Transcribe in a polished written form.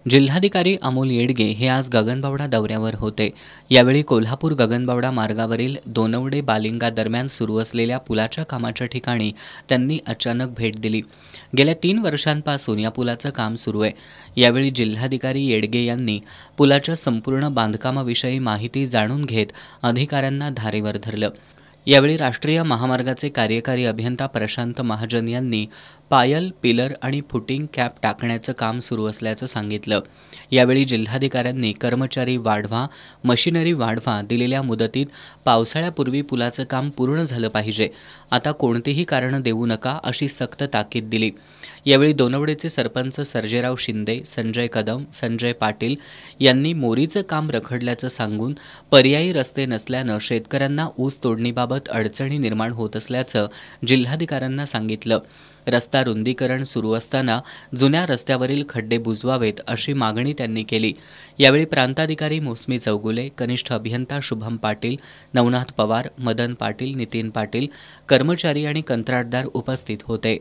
जिल्हाधिकारी अमोल येडगे हे आज गगनबावडा दौऱ्यावर होते। यावेळी कोल्हापूर गगनबावडा मार्गावरील दोनवडे बालिंगा दरम्यान सुरू असलेल्या पुलाच्या कामाच्या ठिकाणी त्यांनी अचानक भेट दिली। गेल्या 3 वर्षांपासून या पुलाचं काम सुरू आहे। यावेळी जिल्हाधिकारी येडगे यांनी पुलाच्या संपूर्ण बांधकामाविषयी माहिती जाणून घेत अधिकाऱ्यांना धारेवर धरलं। यावेळी राष्ट्रीय महामार्गाचे कार्यकारी अभियंता प्रशांत महाजन यांनी पायल, पिलर आणि फुटिंग कॅप टाकण्याचं काम सुरू असल्याचं सांगितलं। यावेळी जिल्हाधिकाऱ्यांनी कर्मचारी वाढवा, मशिनरी वाढवा, दिलेल्या मुदतीत पावसाळ्यापूर्वी पुलाचं काम पूर्ण झालं पाहिजे, आता कोणतीही कारणं देऊ नका अशी सक्त ताकीद दिली। यावेळी दोनवडेचे सरपंच सर्जेराव शिंदे, संजय कदम, संजय पाटील यांनी मोरीचं काम रखडल्याचं सांगून पर्यायी रस्ते नसल्यानं शेतकऱ्यांना ऊस तोडणीबाबत अडचणी निर्माण होत असल्याचं जिल्हाधिकाऱ्यांना सांगितलं। रस्ता रुंदीकरण सुरू असताना जुन्या रस्त्यावरील खड्डे बुजवावेत अशी मागणी त्यांनी केली। यावेळी प्रांताधिकारी मोसमी चौगुले, कनिष्ठ अभियंता शुभम पाटील, नवनाथ पवार, मदन पाटील, नितीन पाटील, कर्मचारी आणि कंत्राटदार उपस्थित होते।